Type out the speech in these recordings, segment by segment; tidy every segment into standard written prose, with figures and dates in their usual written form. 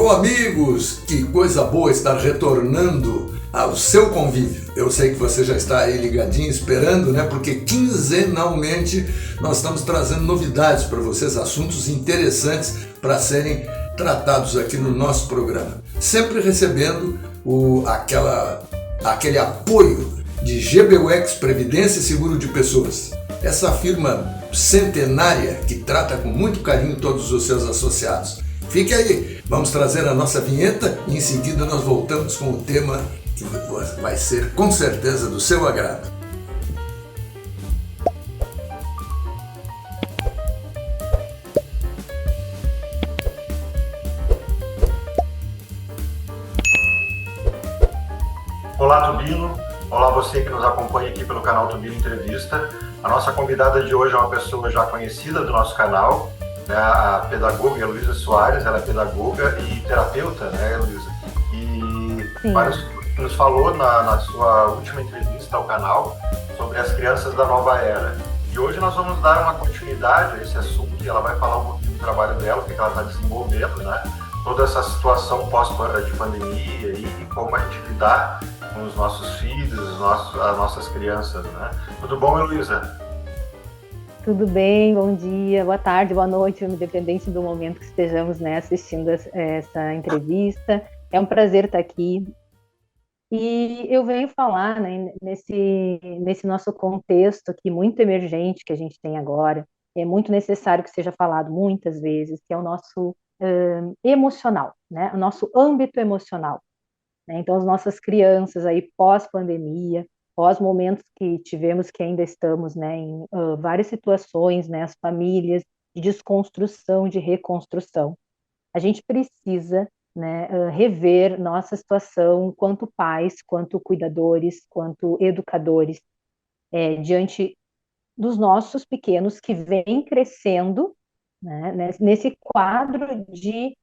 Alô, amigos! Que coisa boa estar retornando ao seu convívio. Eu sei que você já está aí ligadinho, esperando, né? Porque quinzenalmente nós estamos trazendo novidades para vocês, assuntos interessantes para serem tratados aqui no nosso programa. Sempre recebendo aquele apoio de GBUX Previdência e Seguro de Pessoas. Essa firma centenária que trata com muito carinho todos os seus associados. Fique aí, vamos trazer a nossa vinheta e em seguida nós voltamos com o tema que vai ser com certeza do seu agrado. Olá, Tubilo. Olá, você que nos acompanha aqui pelo canal Tubilo Entrevista. A nossa convidada de hoje é uma pessoa já conhecida do nosso canal, né, a pedagoga Heloísa Soares. Ela é pedagoga e terapeuta, né, Heloísa? E nos falou na sua última entrevista ao canal sobre as crianças da nova era. E hoje nós vamos dar uma continuidade a esse assunto e ela vai falar um pouquinho do trabalho dela, o que ela está desenvolvendo, né? Toda essa situação de pandemia e como a gente lidar com os nossos filhos, as nossas crianças, né? Tudo bom, Heloísa? Tudo bem, bom dia, boa tarde, boa noite, independente do momento que estejamos, né, assistindo essa entrevista. É um prazer estar aqui. E eu venho falar, né, nesse nosso contexto aqui muito emergente que a gente tem agora, é muito necessário que seja falado muitas vezes, que é o nosso emocional, né, o nosso âmbito emocional. Né? Então, as nossas crianças aí pós-pandemia, pós-momentos que tivemos, que ainda estamos, né, em várias situações, né, as famílias de desconstrução, de reconstrução. A gente precisa, né, rever nossa situação quanto pais, quanto cuidadores, quanto educadores, diante dos nossos pequenos que vêm crescendo, né, nesse quadro de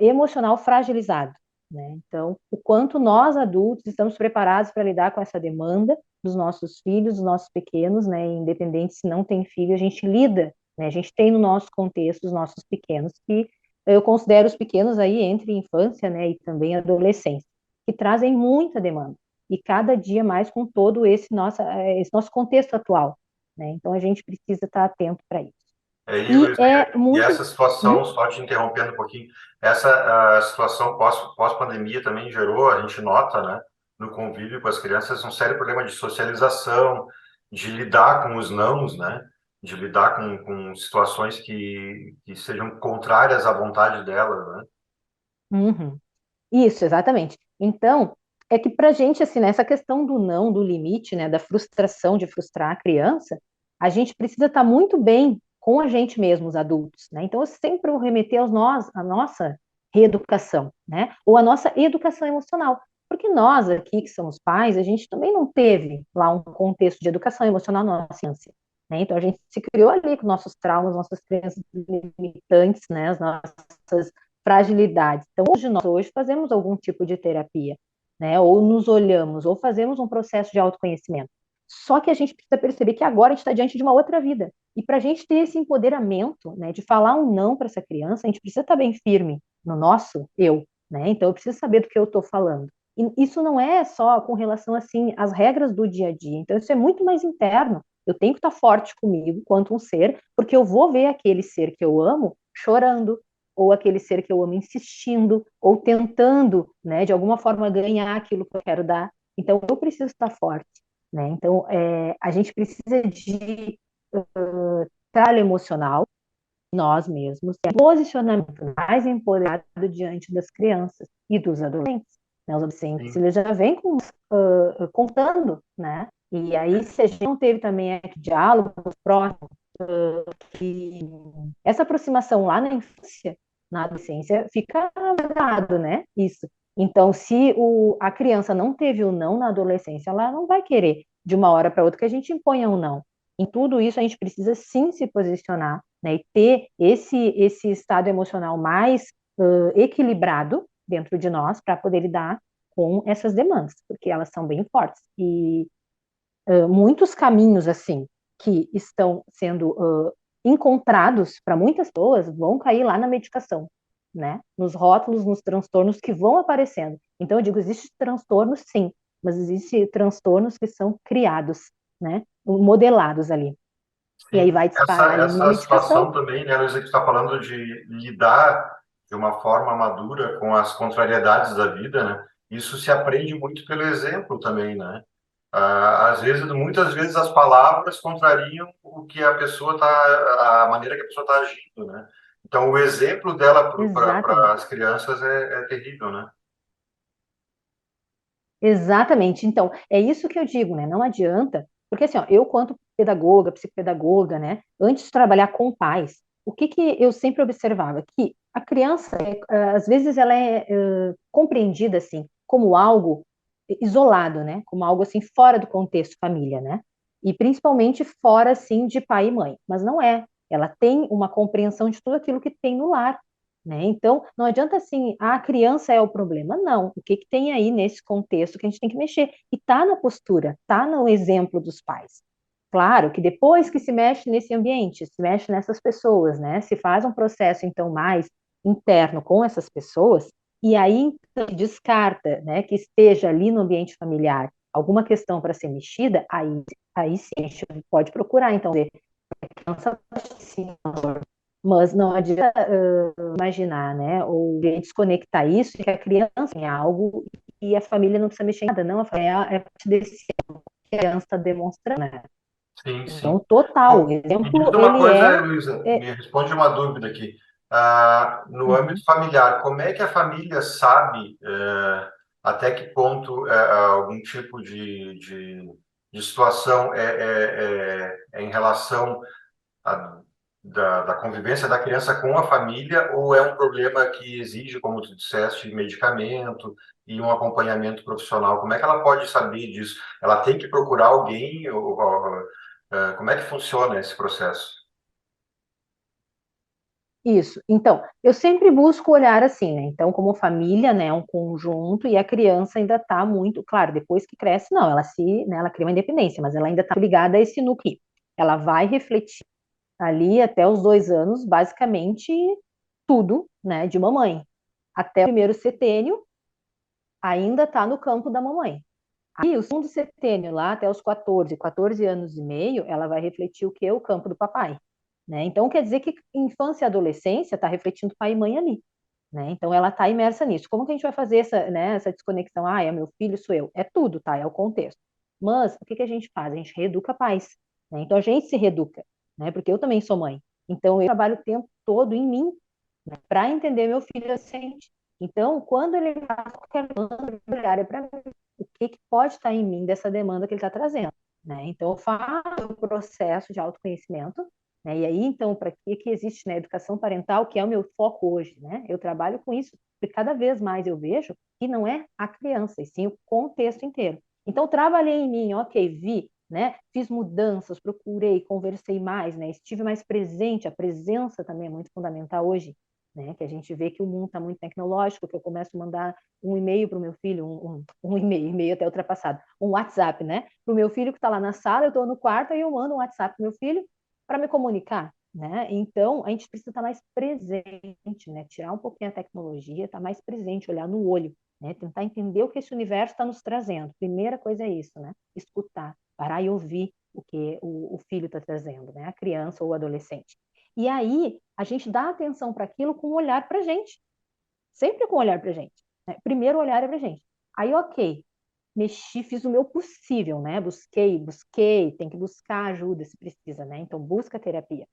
emocional fragilizado. Né? Então, o quanto nós adultos estamos preparados para lidar com essa demanda dos nossos filhos, dos nossos pequenos, né? Independente se não tem filho, a gente lida, né? A gente tem no nosso contexto os nossos pequenos, que eu considero os pequenos aí entre infância, né, e também adolescência, que trazem muita demanda, e cada dia mais com todo esse nosso contexto atual. Né? Então, a gente precisa estar atento para isso. E essa situação, só te interrompendo um pouquinho, essa situação pós-pandemia também gerou, a gente nota, né, no convívio com as crianças, um sério problema de socialização, de lidar com os nãos, né, de lidar com situações que sejam contrárias à vontade delas, né? Uhum. Isso, exatamente. Então, é que pra gente, assim, nessa questão do não, do limite, né, da frustração, de frustrar a criança, a gente precisa estar muito bem com a gente mesmo, os adultos, né? Então, eu sempre vou remeter a nossa reeducação, né? Ou a nossa educação emocional. Porque nós aqui, que somos pais, a gente também não teve lá um contexto de educação emocional na nossa infância, né? Então, a gente se criou ali com nossos traumas, nossas crenças limitantes, né? As nossas fragilidades. Então, hoje fazemos algum tipo de terapia, né? Ou nos olhamos, ou fazemos um processo de autoconhecimento. Só que a gente precisa perceber que agora a gente está diante de uma outra vida. E para a gente ter esse empoderamento, né, de falar um não para essa criança, a gente precisa estar bem firme no nosso eu, né? Então, eu preciso saber do que eu estou falando. E isso não é só com relação, assim, às regras do dia a dia. Então, isso é muito mais interno. Eu tenho que estar forte comigo, quanto um ser, porque eu vou ver aquele ser que eu amo chorando, ou aquele ser que eu amo insistindo, ou tentando, né, de alguma forma ganhar aquilo que eu quero dar. Então, eu preciso estar forte, né? Então, a gente precisa de trabalho emocional, nós mesmos, posicionamento mais empoderado diante das crianças e dos adolescentes. Né? Os adolescentes, eles já vêm contando, né? E aí, se a gente não teve também diálogos próximos, que essa aproximação lá na infância, na adolescência, fica vedado, né? Isso. Então, se a criança não teve o não na adolescência, ela não vai querer, de uma hora para outra, que a gente imponha um não. Em tudo isso, a gente precisa sim se posicionar, né? E ter esse estado emocional mais equilibrado dentro de nós para poder lidar com essas demandas, porque elas são bem fortes. E muitos caminhos, assim, que estão sendo encontrados para muitas pessoas vão cair lá na medicação. né? Nos rótulos, nos transtornos que vão aparecendo. Então, eu digo, existem transtornos, sim, mas existem transtornos que são criados, né? Modelados ali. E Sim. aí vai disparar ali numa Essa medicação. situação também, né, Luísa, que está falando de lidar de uma forma madura com as contrariedades da vida, né? Isso se aprende muito pelo exemplo também, né? Às vezes, muitas vezes as palavras contrariam o que a pessoa tá, a maneira que a pessoa está agindo, né? Então, o exemplo dela para Exatamente. as crianças é terrível, né? Exatamente. Então, é isso que eu digo, né? Não adianta, porque assim, ó, eu quanto pedagoga, psicopedagoga, né, antes de trabalhar com pais, o que que eu sempre observava? Que a criança, às vezes, ela é compreendida assim como algo isolado, né? Como algo assim fora do contexto família, né? E principalmente fora assim de pai e mãe. Mas não é. Ela tem uma compreensão de tudo aquilo que tem no lar. Né? Então, não adianta assim, a criança é o problema. Não. O que, que tem aí nesse contexto que a gente tem que mexer? E está na postura, está no exemplo dos pais. Claro que depois que se mexe nesse ambiente, se mexe nessas pessoas, né? Se faz um processo, então, mais interno com essas pessoas, e aí então, descarta, né, que esteja ali no ambiente familiar alguma questão para ser mexida, aí sim, a gente pode procurar, então, ver a criança sim, mas não adianta imaginar, né, ou desconectar isso, que a criança tem algo e a família não precisa mexer em nada, não, a família é parte desse que a criança está demonstrando, né? Sim, Então, sim. total, o Bom, me diz exemplo, uma ele coisa, é, Luísa, é me responde uma dúvida aqui. No âmbito uhum. familiar, como é que a família sabe até que ponto algum tipo de situação é em relação da convivência da criança com a família ou é um problema que exige, como tu disseste, medicamento e um acompanhamento profissional? Como é que ela pode saber disso? Ela tem que procurar alguém? Como é que funciona esse processo? Isso. Então, eu sempre busco olhar assim, né? Então, como família, né, é um conjunto e a criança ainda está muito, claro, depois que cresce, não, ela se, né, ela cria uma independência, mas ela ainda está ligada a esse núcleo. Ela vai refletir ali até os 2 anos, basicamente tudo, né, de mamãe. Até o primeiro setênio ainda está no campo da mamãe. Aí, o segundo setênio, lá até os 14 anos e meio, ela vai refletir o que? O campo do papai. Né? Então, quer dizer que infância e adolescência está refletindo pai e mãe ali. Né? Então, ela está imersa nisso. Como que a gente vai fazer essa, né, essa desconexão? Ah, é meu filho, sou eu. É tudo, tá? É o contexto. Mas, o que que a gente faz? A gente reeduca pais. Né? Então, a gente se reeduca. Né? Porque eu também sou mãe. Então, eu trabalho o tempo todo em mim, né, para entender meu filho adolescente. Então, quando ele faz qualquer demanda, olhar é para mim. O que, que pode estar em mim dessa demanda que ele está trazendo? Né? Então, eu faço o processo de autoconhecimento, né? E aí, então, para que existe, né, educação parental, que é o meu foco hoje, né? Eu trabalho com isso, porque cada vez mais eu vejo que não é a criança, e sim o contexto inteiro. Então, trabalhei em mim, ok, vi, né? Fiz mudanças, procurei, conversei mais, né? Estive mais presente, a presença também é muito fundamental hoje, né? Que a gente vê que o mundo está muito tecnológico, que eu começo a mandar um e-mail para o meu filho, um e-mail até ultrapassado, um WhatsApp, né? Para o meu filho que está lá na sala, eu estou no quarto e eu mando um WhatsApp para o meu filho para me comunicar, né? Então, a gente precisa estar mais presente, né? Tirar um pouquinho a tecnologia, estar mais presente, olhar no olho, né? Tentar entender o que esse universo está nos trazendo. Primeira coisa é isso, né? Escutar, parar e ouvir o que o filho está trazendo, né? A criança ou o adolescente. E aí, a gente dá atenção para aquilo com um olhar para a gente, sempre com um olhar para a gente. Né? Primeiro olhar é para a gente. Aí, ok, mexi, fiz o meu possível, né? Busquei, tem que buscar ajuda se precisa, né? Então, busca terapia.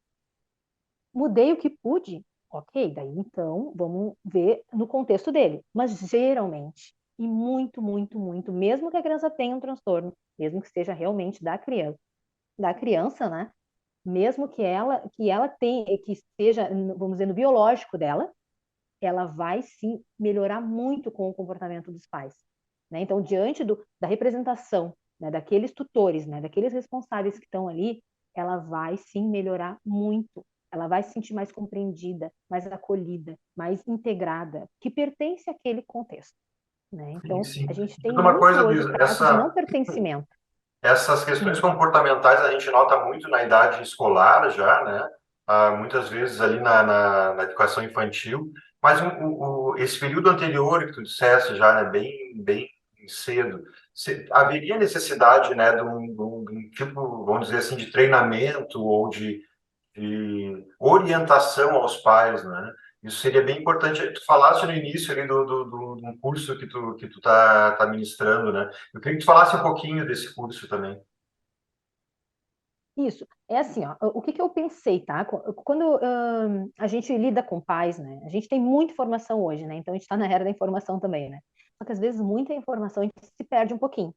Mudei o que pude, ok, daí então vamos ver no contexto dele. Mas geralmente, e muito, muito, muito, mesmo que a criança tenha um transtorno, mesmo que seja realmente da criança, né? Mesmo que ela tenha, que seja, vamos dizer, no biológico dela, ela vai sim melhorar muito com o comportamento dos pais. Né? Então, diante da representação, né, daqueles tutores, né, daqueles responsáveis que estão ali, ela vai sim melhorar muito. Ela vai se sentir mais compreendida, mais acolhida, mais integrada, que pertence àquele contexto. Né? Sim, Então, a sim. gente Diz tem uma muito coisa, hoje Luísa, casos de não pertencimento. essas questões Hum. comportamentais a gente nota muito na idade escolar já, né? Muitas vezes ali na educação infantil. Mas esse período anterior que tu disseste já, né, bem cedo, haveria necessidade, né, de um tipo, vamos dizer assim, de treinamento ou de orientação aos pais, né? Isso seria bem importante. Tu falaste no início ali de um curso que tu tá ministrando, né? Eu queria que tu falasse um pouquinho desse curso também. Isso. É assim, ó, o que que eu pensei, tá? Quando a gente lida com pais, né? A gente tem muita informação hoje, né? Então a gente está na era da informação também, né? Só que às vezes muita informação a gente se perde um pouquinho,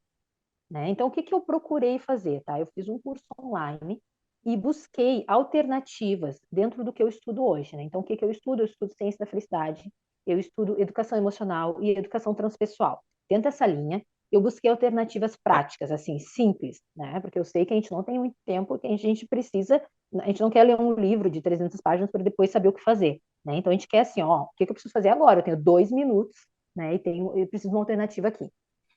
né? Então o que que eu procurei fazer, tá? Eu fiz um curso online e busquei alternativas dentro do que eu estudo hoje, né? Então o que que eu estudo? Eu estudo ciência da felicidade, eu estudo educação emocional e educação transpessoal. Dentro dessa linha, eu busquei alternativas práticas, assim, simples, né? Porque eu sei que a gente não tem muito tempo, que a gente precisa, a gente não quer ler um livro de 300 páginas para depois saber o que fazer, né? Então a gente quer assim, ó, o que que eu preciso fazer agora? Eu tenho 2 minutos, né? Eu preciso de uma alternativa aqui.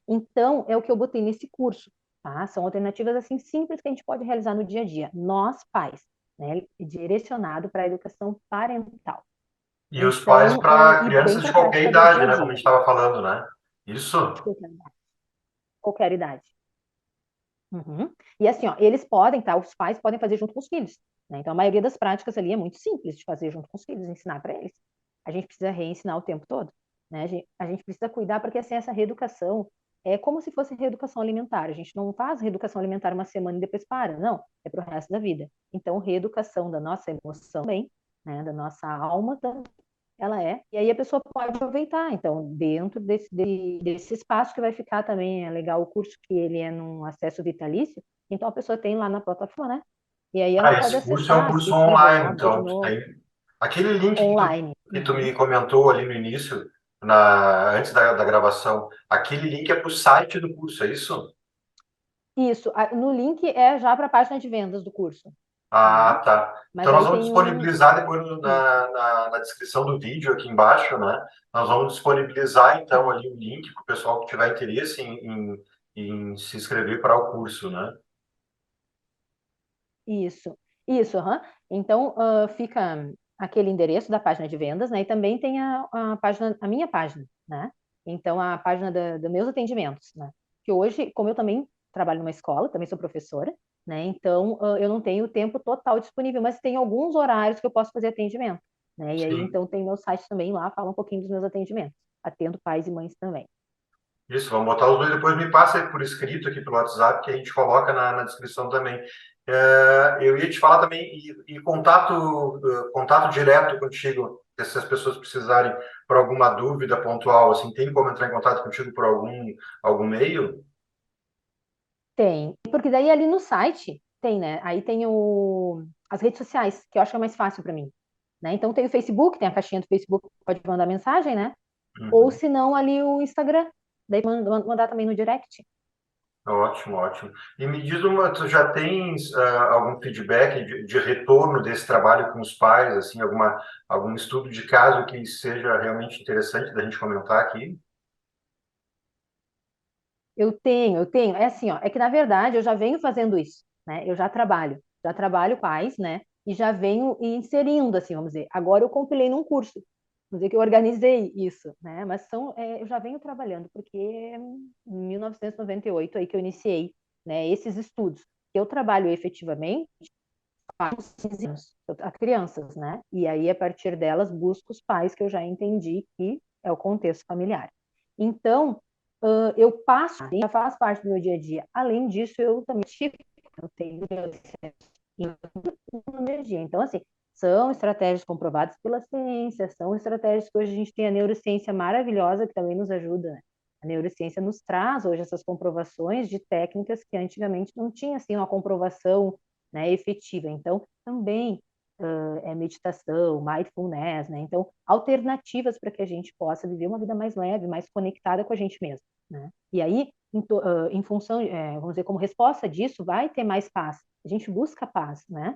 Então, é o que eu botei nesse curso, tá? São alternativas assim simples que a gente pode realizar no dia a dia, nós pais, né? Direcionado para a educação parental. E os pais Então, para e bem crianças de para a qualquer prática do dia idade, a né? Como a gente dia, estava falando, né? Isso? qualquer idade. Qualquer idade. Uhum. E assim, ó, eles podem, tá? Os pais podem fazer junto com os filhos, né? Então, a maioria das práticas ali é muito simples de fazer junto com os filhos, ensinar para eles. A gente precisa reensinar o tempo todo, né? A gente precisa cuidar porque assim, essa reeducação é como se fosse reeducação alimentar. A gente não faz reeducação alimentar uma semana e depois para, não. É para o resto da vida. Então, reeducação da nossa emoção também, né? Da nossa alma também ela é, e aí a pessoa pode aproveitar. Então, dentro desse espaço que vai ficar também, é legal o curso que ele é num acesso vitalício, então a pessoa tem lá na plataforma, né? E aí ela Ah, pode esse curso é um acessar, curso assistir, online, voltar, ver de então tu novo, tem aquele link online. que tu me Uhum. comentou ali no início, antes da gravação, aquele link é para o site do curso, é isso? Isso, no link é já para a página de vendas do curso, Ah, tá? tá. Então Mas nós aí vamos tem um. disponibilizar depois Isso, na descrição do vídeo aqui embaixo, né? Nós vamos disponibilizar então tá. ali o link para o pessoal que tiver interesse em se inscrever para o curso, né? Isso, aham. Então, fica aquele endereço da página de vendas, né? E também tem a página, a minha página, né? Então, a página dos meus atendimentos, né? Que hoje, como eu também trabalho numa escola, também sou professora, né? Então, eu não tenho o tempo total disponível, mas tem alguns horários que eu posso fazer atendimento, né? E aí, Sim. então, tem meu site também lá, fala um pouquinho dos meus atendimentos. Atendo pais e mães também. Isso, vamos botar os dois. Depois me passa aí por escrito aqui pelo WhatsApp, que a gente coloca na descrição também. Eu ia te falar também, e contato direto contigo, se as pessoas precisarem por alguma dúvida pontual, assim, tem como entrar em contato contigo por algum meio? Tem, porque daí ali no site tem, né? Aí tem as redes sociais, que eu acho que é mais fácil para mim, né? Então tem o Facebook, tem a caixinha do Facebook, pode mandar mensagem, né? Ou Uhum. se não, ali o Instagram, daí mandar também no direct. Ótimo, ótimo. E me diz tu já tens algum feedback de retorno desse trabalho com os pais, assim, algum estudo de caso que seja realmente interessante da gente comentar aqui? Eu tenho. É assim, ó, é que na verdade eu já venho fazendo isso, né? Eu já trabalho pais, né? E já venho inserindo, assim, vamos dizer. Agora eu compilei num curso, vamos dizer que eu organizei isso, né? Mas eu já venho trabalhando, porque em 1998 aí que eu iniciei, né, esses estudos. Eu trabalho efetivamente há uns 15 anos, a crianças, né? E aí, a partir delas, busco os pais que eu já entendi que é o contexto familiar. Então, eu passo, já faz parte do meu dia a dia. Além disso, eu também eu tenho no meu dia. Então, assim, são estratégias comprovadas pela ciência, são estratégias que hoje a gente tem a neurociência maravilhosa que também nos ajuda, né? A neurociência nos traz hoje essas comprovações de técnicas que antigamente não tinha assim uma comprovação, né, efetiva. Então, também é meditação, mindfulness, né? Então, alternativas para que a gente possa viver uma vida mais leve, mais conectada com a gente mesmo, né? E aí, em função, vamos dizer, como resposta disso, vai ter mais paz. A gente busca paz, né?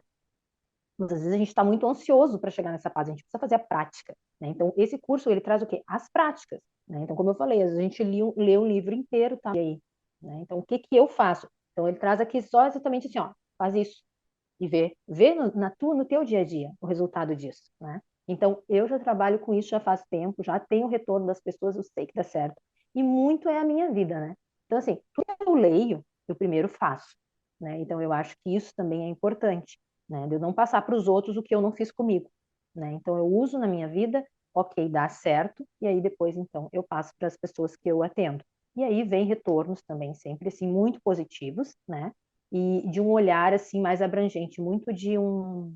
Muitas vezes a gente está muito ansioso para chegar nessa paz, a gente precisa fazer a prática, né? Então, esse curso, ele traz o quê? As práticas, né? Então, como eu falei, às vezes a gente lê um livro inteiro, tá? E aí, né? Então, o que que eu faço? Então, ele traz aqui só exatamente assim, ó, faz isso e vê no teu dia a dia o resultado disso, né? Então, eu já trabalho com isso já faz tempo, já tenho o retorno das pessoas, eu sei que dá certo. E muito é a minha vida, né? Então, assim, tudo que eu leio, eu primeiro faço, né? Então, eu acho que isso também é importante, né? De eu não passar para os outros o que eu não fiz comigo, né? Então, eu uso na minha vida, ok, dá certo, e aí depois, então, eu passo para as pessoas que eu atendo. E aí vem retornos também sempre, assim, muito positivos, né? E de um olhar, assim, mais abrangente, muito de um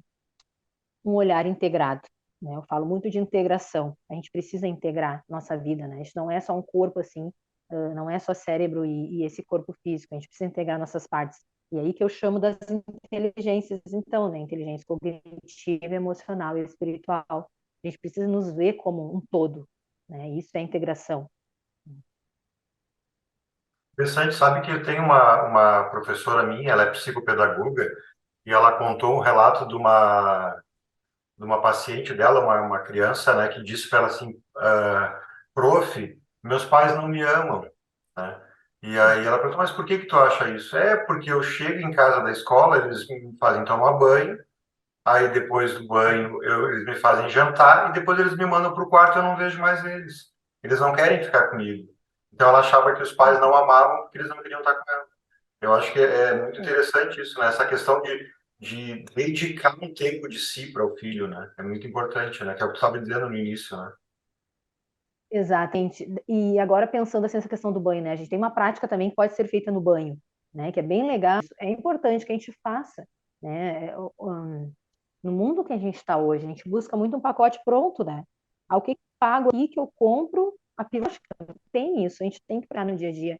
olhar integrado, né? Eu falo muito de integração. A gente precisa integrar nossa vida, né? A gente não é só um corpo assim, não é só cérebro e esse corpo físico. A gente precisa integrar nossas partes. E aí que eu chamo das inteligências, então, né? Inteligência cognitiva, emocional e espiritual. A gente precisa nos ver como um todo, né? Isso é integração. Interessante, sabe que eu tenho uma professora minha, ela é psicopedagoga, e ela contou um relato de uma paciente dela, uma criança, né, que disse para ela assim, prof, meus pais não me amam, né? E aí ela perguntou, mas por que tu acha isso? É porque eu chego em casa da escola, eles me fazem tomar banho, aí depois do banho eles me fazem jantar e depois eles me mandam para o quarto e eu não vejo mais eles. Eles não querem ficar comigo. Então ela achava que os pais não amavam porque eles não queriam estar com ela. Eu acho que é muito interessante isso, né? Essa questão de dedicar um tempo de si para o filho, né? É muito importante, né? Que é o que tu estava dizendo no início, né? Exatamente. E agora pensando assim, nessa questão do banho, né? A gente tem uma prática também que pode ser feita no banho, né? Que é bem legal. É importante que a gente faça, né? No mundo que a gente está hoje, a gente busca muito um pacote pronto, né? Ao que eu pago aqui, que eu compro, a pirosca tem isso, a gente tem que parar no dia a dia.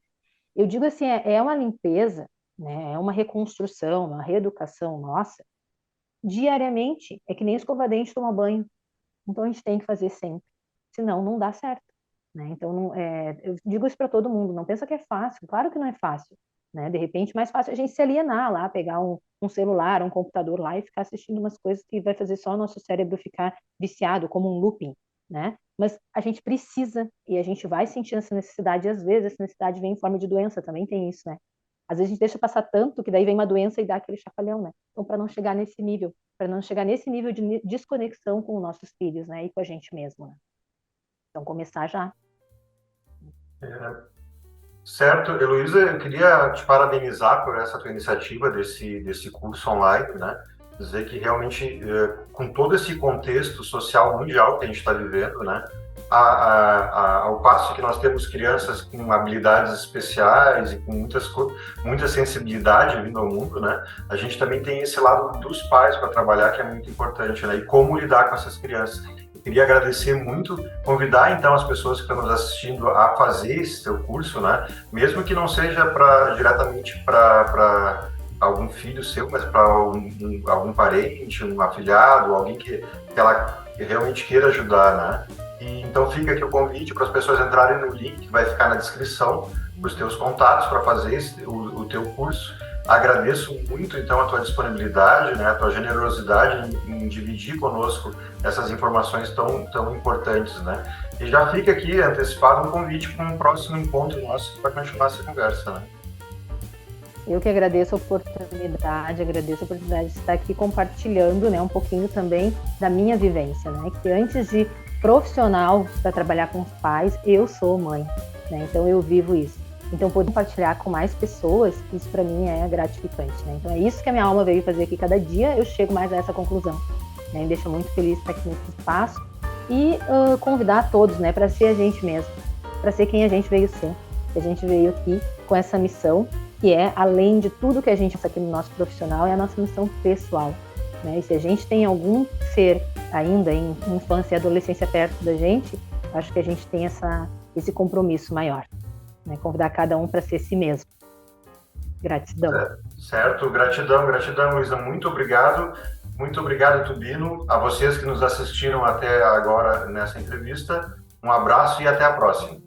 Eu digo assim, é uma limpeza, né? É uma reconstrução, uma reeducação nossa, diariamente. É que nem escova dente tomar banho. Então a gente tem que fazer sempre, senão não dá certo, né? Então eu digo isso para todo mundo, não pensa que é fácil, claro que não é fácil, né? De repente mais fácil a gente se alienar lá, pegar um celular, um computador lá e ficar assistindo umas coisas que vai fazer só o nosso cérebro ficar viciado, como um looping, né? Mas a gente precisa e a gente vai sentir essa necessidade, e às vezes essa necessidade vem em forma de doença, também tem isso, né? Às vezes a gente deixa passar tanto que daí vem uma doença e dá aquele chacoalhão, né? Então, para não chegar nesse nível de desconexão com os nossos filhos, né? E com a gente mesmo, né? Então, começar já. Certo, Heloísa, eu queria te parabenizar por essa tua iniciativa desse curso online, né? Dizer que realmente, com todo esse contexto social mundial que a gente está vivendo, né? Ao passo que nós temos crianças com habilidades especiais e com muita sensibilidade vindo ao mundo, né? A gente também tem esse lado dos pais para trabalhar, que é muito importante, né? E como lidar com essas crianças. Queria agradecer muito, convidar então as pessoas que estão nos assistindo a fazer esse seu curso, né? Mesmo que não seja diretamente para algum filho seu, mas para algum parente, um afilhado, alguém que ela realmente queira ajudar, né? E, então fica aqui o convite para as pessoas entrarem no link que vai ficar na descrição, os teus contatos para fazer o teu curso. Agradeço muito, então, a tua disponibilidade, né, a tua generosidade em dividir conosco essas informações tão importantes, né? E já fica aqui antecipado um convite para um próximo encontro nosso para continuar essa conversa, né? Eu que agradeço a oportunidade de estar aqui compartilhando, né, um pouquinho também da minha vivência, né? Que antes de profissional para trabalhar com os pais, eu sou mãe, né? Então eu vivo isso. Então, poder compartilhar com mais pessoas, isso para mim é gratificante, né? Então, é isso que a minha alma veio fazer aqui. Cada dia eu chego mais a essa conclusão, né? Me deixa muito feliz estar aqui nesse espaço e convidar a todos, né, para ser a gente mesmo, para ser quem a gente veio ser. A gente veio aqui com essa missão, que é, além de tudo que a gente faz aqui no nosso profissional, é a nossa missão pessoal, né? E se a gente tem algum ser ainda em infância e adolescência perto da gente, acho que a gente tem esse compromisso maior. Né, convidar cada um para ser si mesmo. Gratidão. Certo, gratidão, Luísa. Muito obrigado, Tubino. A vocês que nos assistiram até agora nessa entrevista, um abraço e até a próxima.